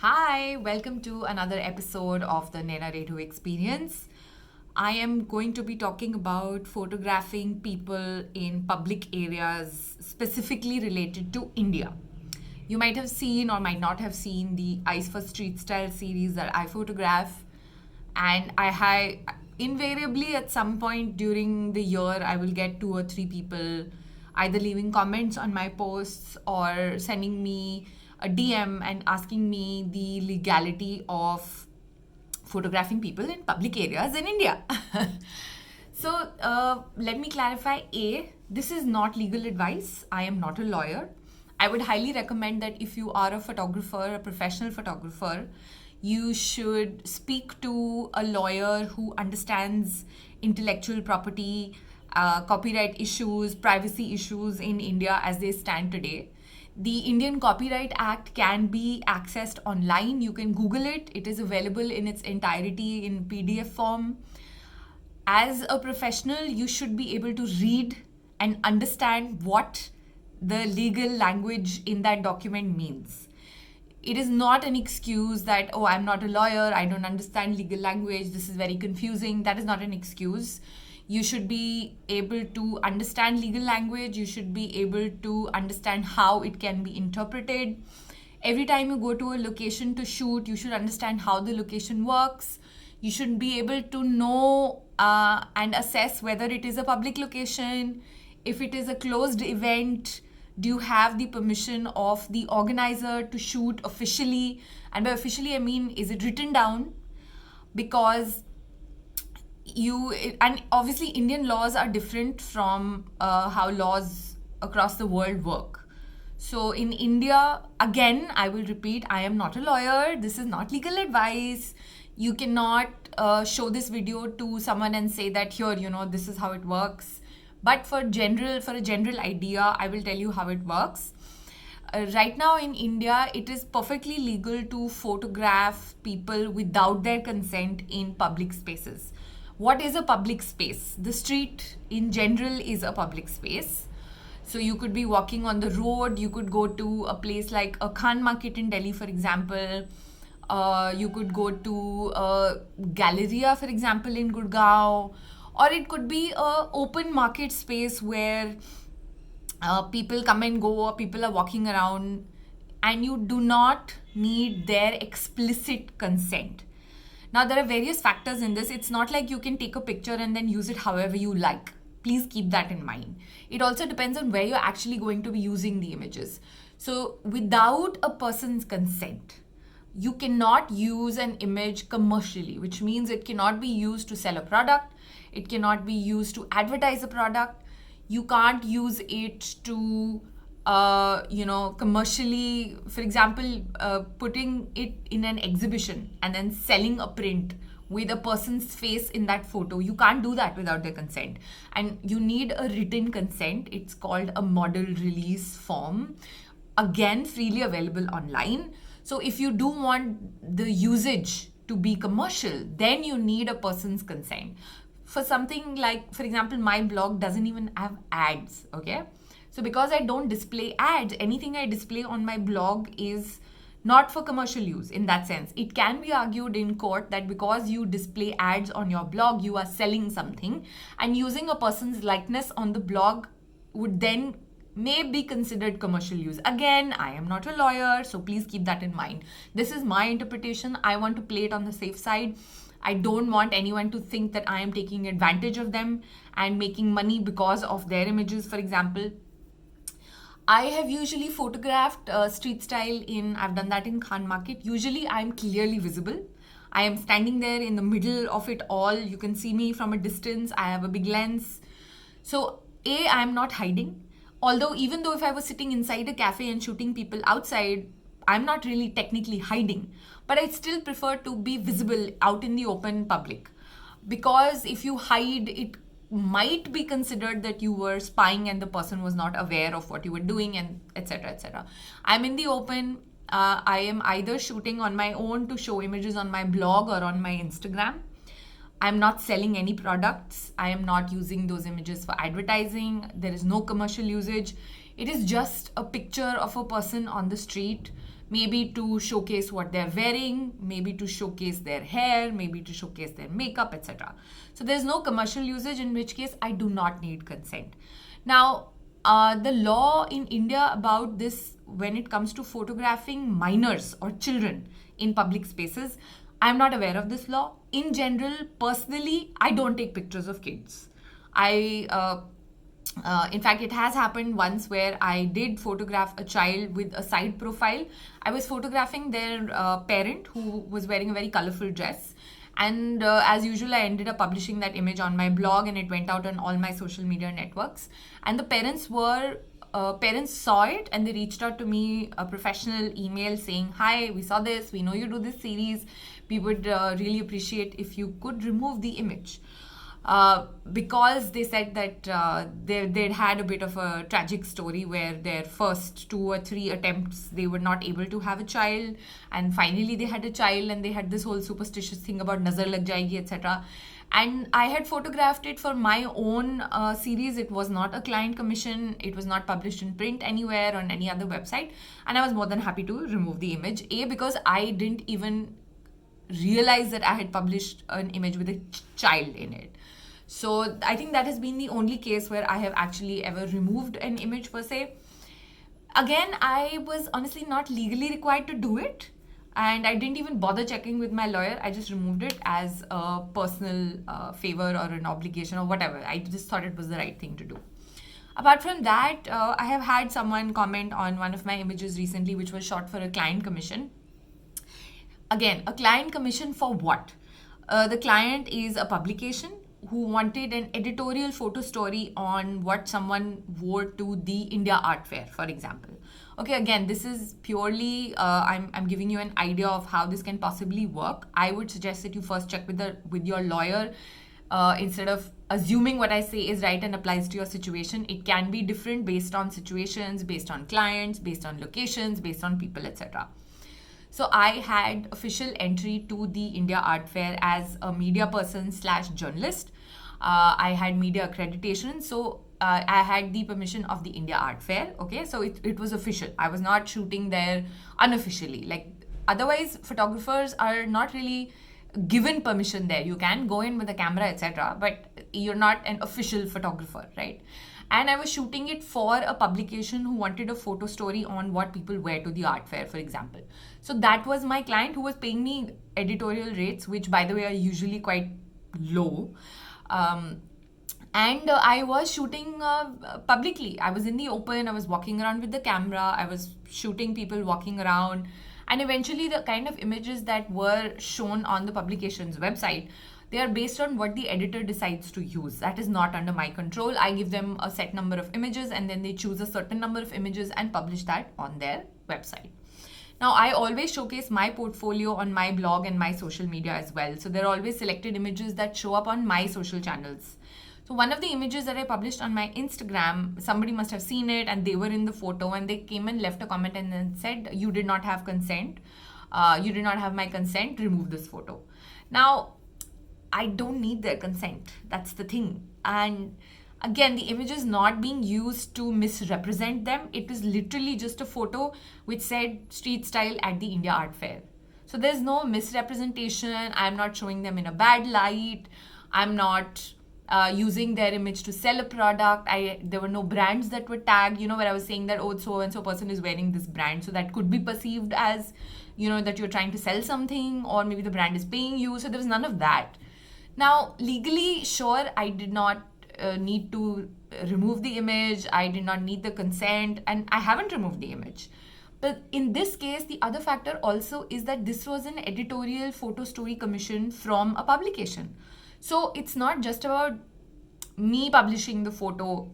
Hi, welcome to another episode of the Naina Redhu Experience. I am going to be talking about photographing people in public areas specifically related to India. You might have seen or might not have seen the Eyes for Street Style series that I photograph, and invariably at some point during the year I will get two or three people either leaving comments on my posts or sending me a DM and asking me the legality of photographing people in public areas in India. So let me clarify. This is not legal advice. I am not a lawyer. I would highly recommend that if you are a photographer, a professional photographer, you should speak to a lawyer who understands intellectual property, copyright issues, privacy issues in India as they stand today. The Indian Copyright Act can be accessed online. You can Google it. It is available in its entirety in PDF form. As a professional, you should be able to read and understand what the legal language in that document means. It is not an excuse that, oh, I'm not a lawyer, I don't understand legal language, this is very confusing. That is not an excuse. You should be able to understand legal language. You should be able to understand how it can be interpreted. Every time you go to a location to shoot, you should understand how the location works. You should be able to know and assess whether it is a public location. If it is a closed event, do you have the permission of the organizer to shoot officially? And by officially, I mean, is it written down? Because and obviously Indian laws are different from how laws across the world work. So in India, again, I will repeat, I am not a lawyer. This is not legal advice. You cannot show this video to someone and say that here, this is how it works. But for a general idea, I will tell you how it works. Right now in India, it is perfectly legal to photograph people without their consent in public spaces. What is a public space? The street in general is a public space. So you could be walking on the road, you could go to a place like a Khan market in Delhi, for example. You could go to a Galleria, for example, in Gurgaon. Or it could be a open market space where people come and go, or people are walking around, and you do not need their explicit consent. Now, there are various factors in this. It's not like you can take a picture and then use it however you like. Please keep that in mind. It also depends on where you're actually going to be using the images. So, without a person's consent, you cannot use an image commercially, which means it cannot be used to sell a product. It cannot be used to advertise a product. You can't use it to commercially, for example, putting it in an exhibition and then selling a print with a person's face in that photo. You can't do that without their consent. And you need a written consent. It's called a model release form. Again, freely available online. So if you do want the usage to be commercial, then you need a person's consent. For something like, for example, my blog doesn't even have ads, okay? So because I don't display ads, anything I display on my blog is not for commercial use in that sense. It can be argued in court that because you display ads on your blog, you are selling something, and using a person's likeness on the blog would then may be considered commercial use. Again, I am not a lawyer, so please keep that in mind. This is my interpretation. I want to play it on the safe side. I don't want anyone to think that I am taking advantage of them and making money because of their images, for example. I have usually photographed street style I've done that in Khan Market. Usually I'm clearly visible. I am standing there in the middle of it all. You can see me from a distance. I have a big lens. So I'm not hiding. Although even though if I was sitting inside a cafe and shooting people outside, I'm not really technically hiding. But I still prefer to be visible out in the open public. Because if you hide, it might be considered that you were spying and the person was not aware of what you were doing, and etc. etc. I'm in the open. I am either shooting on my own to show images on my blog or on my Instagram. I'm not selling any products. I am not using those images for advertising. There is no commercial usage. It is just a picture of a person on the street maybe to showcase what they're wearing, maybe to showcase their hair, maybe to showcase their makeup, etc. So there's no commercial usage, in which case I do not need consent. Now, the law in India about this, when it comes to photographing minors or children in public spaces, I'm not aware of this law. In general, personally, I don't take pictures of kids. In fact, it has happened once where I did photograph a child with a side profile. I was photographing their parent who was wearing a very colorful dress. And as usual, I ended up publishing that image on my blog, and it went out on all my social media networks. And the parents saw it, and they reached out to me a professional email saying, "Hi, we saw this. We know you do this series. We would really appreciate if you could remove the image." Because they said that they'd had a bit of a tragic story where their first 2 or 3 attempts, they were not able to have a child, and finally they had a child, and they had this whole superstitious thing about nazar lag jayegi, etc. And I had photographed it for my own series. It was not a client commission. It was not published in print anywhere on any other website, and I was more than happy to remove the image. Because I didn't even realize that I had published an image with a child in it. So I think that has been the only case where I have actually ever removed an image per se. Again, I was honestly not legally required to do it, and I didn't even bother checking with my lawyer. I just removed it as a personal favor or an obligation or whatever. I just thought it was the right thing to do. Apart from that, I have had someone comment on one of my images recently, which was shot for a client commission. Again, a client commission for what? The client is a publication who wanted an editorial photo story on what someone wore to the India Art Fair, for example. Okay, again, this is purely, I'm giving you an idea of how this can possibly work. I would suggest that you first check with your lawyer instead of assuming what I say is right and applies to your situation. It can be different based on situations, based on clients, based on locations, based on people, etc. So I had official entry to the India Art Fair as a media person / journalist. I had media accreditation. So I had the permission of the India Art Fair. Okay, so it was official. I was not shooting there unofficially. Like, otherwise, photographers are not really given permission there. You can go in with a camera, etc., but you're not an official photographer, right? And I was shooting it for a publication who wanted a photo story on what people wear to the art fair, for example. So that was my client who was paying me editorial rates, which, by the way, are usually quite low. And I was shooting publicly. I was in the open. I was walking around with the camera. I was shooting people walking around. And eventually, the kind of images that were shown on the publication's website, they are based on what the editor decides to use. That is not under my control. I give them a set number of images, and then they choose a certain number of images and publish that on their website. Now, I always showcase my portfolio on my blog and my social media as well. So there are always selected images that show up on my social channels. So one of the images that I published on my Instagram, somebody must have seen it and they were in the photo, and they came and left a comment and then said, "You did not have consent. You did not have my consent. Remove this photo." Now, I don't need their consent. That's the thing. And again, the image is not being used to misrepresent them. It is literally just a photo which said street style at the India Art Fair. So there's no misrepresentation. I'm not showing them in a bad light. I'm not using their image to sell a product. There were no brands that were tagged, where I was saying that, oh, so and so person is wearing this brand. So that could be perceived as, that you're trying to sell something, or maybe the brand is paying you. So there was none of that. Now, legally, sure, I did not need to remove the image. I did not need the consent, and I haven't removed the image. But in this case, the other factor also is that this was an editorial photo story commission from a publication. So it's not just about me publishing the photo.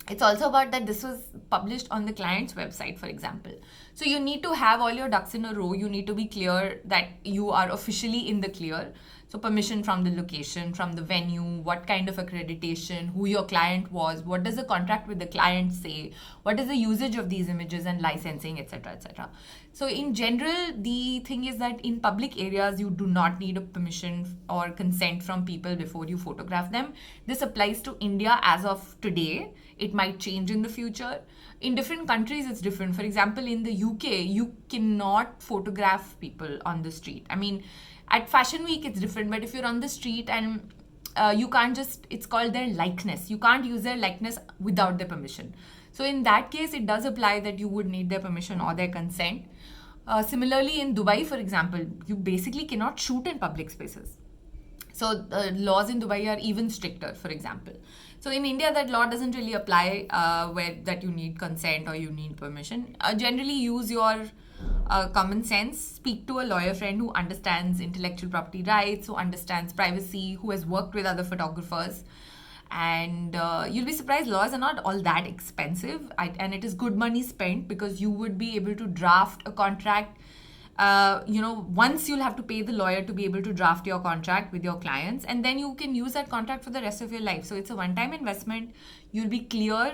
It's also about that this was published on the client's website, for example. So you need to have all your ducks in a row. You need to be clear that you are officially in the clear. So permission from the location, from the venue, what kind of accreditation, who your client was, what does the contract with the client say, what is the usage of these images and licensing, etc., etc. So in general, the thing is that in public areas, you do not need a permission or consent from people before you photograph them. This applies to India as of today. It might change in the future. In different countries, it's different. For example, in the UK, you cannot photograph people on the street. I mean, at Fashion Week, it's different, but if you're on the street and you can't just, it's called their likeness. You can't use their likeness without their permission. So in that case, it does apply that you would need their permission or their consent. Similarly, in Dubai, for example, you basically cannot shoot in public spaces. So the laws in Dubai are even stricter, for example. So in India, that law doesn't really apply where that you need consent or you need permission. Generally, use your common sense. Speak to a lawyer friend who understands intellectual property rights, who understands privacy, who has worked with other photographers. And you'll be surprised, lawyers are not all that expensive. And it is good money spent because you would be able to draft a contract. Once you'll have to pay the lawyer to be able to draft your contract with your clients, and then you can use that contract for the rest of your life. So it's a one-time investment. You'll be clear.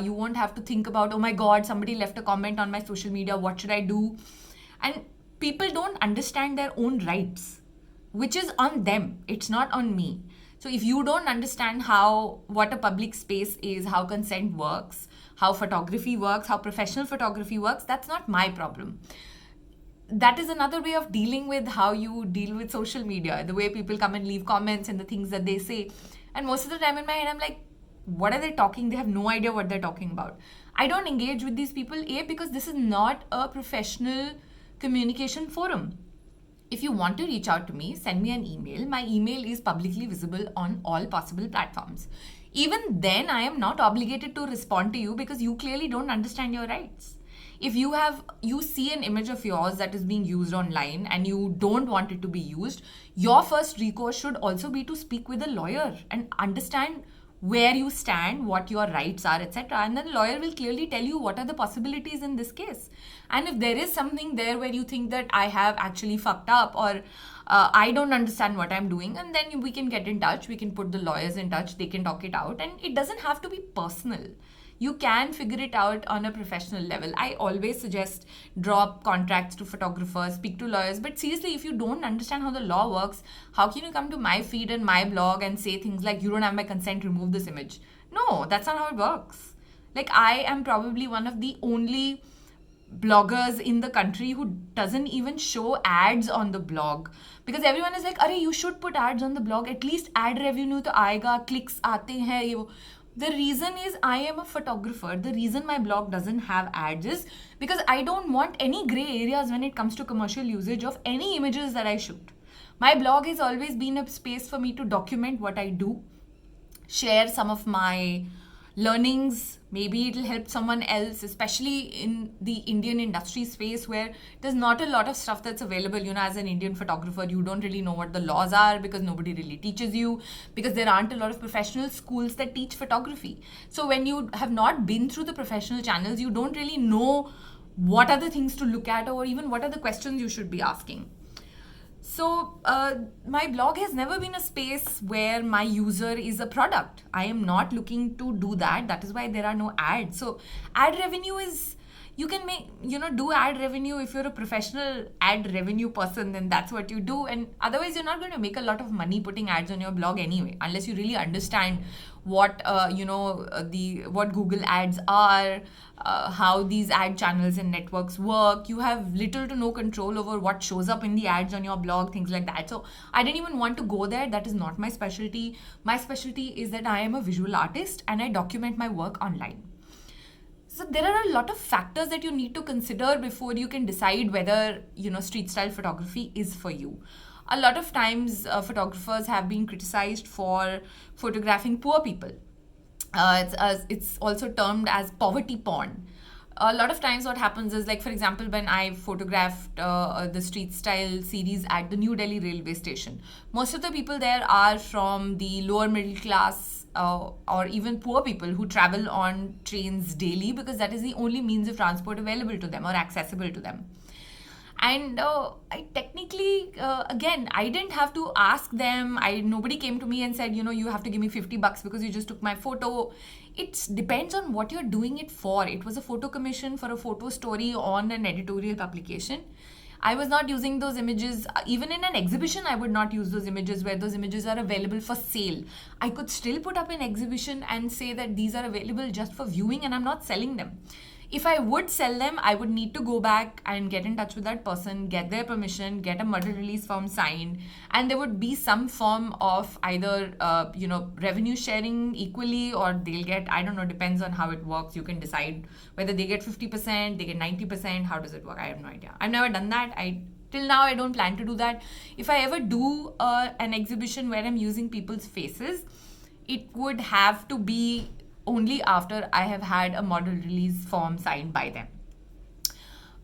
You won't have to think about, oh my God, somebody left a comment on my social media. What should I do? And people don't understand their own rights, which is on them. It's not on me. So if you don't understand what a public space is, how consent works, how photography works, how professional photography works, that's not my problem. That is another way of dealing with how you deal with social media, the way people come and leave comments and the things that they say. And most of the time in my head, I'm like, what are they talking? They have no idea what they're talking about. I don't engage with these people, because this is not a professional communication forum. If you want to reach out to me, send me an email. My email is publicly visible on all possible platforms. Even then, I am not obligated to respond to you because you clearly don't understand your rights. If you see an image of yours that is being used online and you don't want it to be used, your first recourse should also be to speak with a lawyer and understand where you stand, what your rights are, etc. And then the lawyer will clearly tell you what are the possibilities in this case. And if there is something there where you think that I have actually fucked up or I don't understand what I'm doing, and then we can get in touch, we can put the lawyers in touch, they can talk it out, and it doesn't have to be personal. You can figure it out on a professional level. I always suggest drop contracts to photographers, speak to lawyers. But seriously, if you don't understand how the law works, how can you come to my feed and my blog and say things like, you don't have my consent, remove this image? No, that's not how it works. Like, I am probably one of the only bloggers in the country who doesn't even show ads on the blog, because everyone is like, "Arey, you should put ads on the blog. At least ad revenue to aayega, clicks aate hain, ye wo." The reason is I am a photographer. The reason my blog doesn't have ads is because I don't want any gray areas when it comes to commercial usage of any images that I shoot. My blog has always been a space for me to document what I do, share some of my learnings. Maybe it'll help someone else, especially in the Indian industry space where there's not a lot of stuff that's available. As an Indian photographer, you don't really know what the laws are because nobody really teaches you, because there aren't a lot of professional schools that teach photography. So when you have not been through the professional channels, you don't really know what are the things to look at or even what are the questions you should be asking. So my blog has never been a space where my user is a product. I am not looking to do that. That is why there are no ads. So ad revenue is, you can do ad revenue if you're a professional ad revenue person, then that's what you do. And otherwise, you're not going to make a lot of money putting ads on your blog anyway, unless you really understand what what Google ads are, how these ad channels and networks work. You have little to no control over what shows up in the ads on your blog, things like that. So I didn't even want to go there. That is not my specialty. My specialty is that I am a visual artist and I document my work online. So there are a lot of factors that you need to consider before you can decide whether, street style photography is for you. A lot of times photographers have been criticized for photographing poor people. It's also termed as poverty porn. A lot of times what happens is, like, for example, when I photographed the street style series at the New Delhi railway station, most of the people there are from the lower middle class or even poor people who travel on trains daily because that is the only means of transport available to them or accessible to them. And I technically, again, I didn't have to ask them. Nobody came to me and said, you have to give me $50 because you just took my photo. It depends on what you're doing it for. It was a photo commission for a photo story on an editorial publication. I was not using those images. Even in an exhibition, I would not use those images where those images are available for sale. I could still put up an exhibition and say that these are available just for viewing and I'm not selling them. If I would sell them, I would need to go back and get in touch with that person, get their permission, get a model release form signed, and there would be some form of either revenue sharing equally, or they'll get, I don't know, depends on how it works. You can decide whether they get 50%, they get 90%. How does it work? I have no idea. I've never done that. Till now, I don't plan to do that. If I ever do an exhibition where I'm using people's faces, it would have to be only after I have had a model release form signed by them.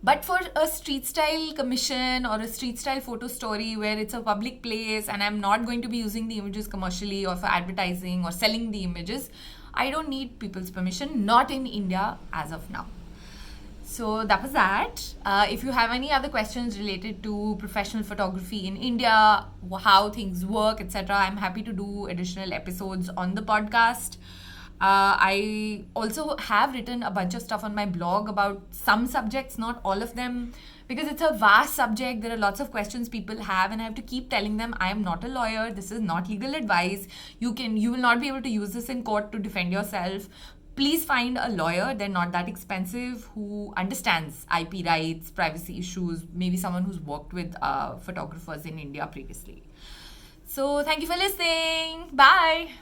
But for a street style commission or a street style photo story where it's a public place and I'm not going to be using the images commercially or for advertising or selling the images, I don't need people's permission, not in India as of now. So that was that. If you have any other questions related to professional photography in India, how things work, etc., I'm happy to do additional episodes on the podcast. I also have written a bunch of stuff on my blog about some subjects, not all of them, because it's a vast subject. There are lots of questions people have, and I have to keep telling them I am not a lawyer. This is not legal advice. You will not be able to use this in court to defend yourself. Please find a lawyer. They're not that expensive, who understands IP rights, privacy issues, maybe someone who's worked with photographers in India previously. So thank you for listening. Bye.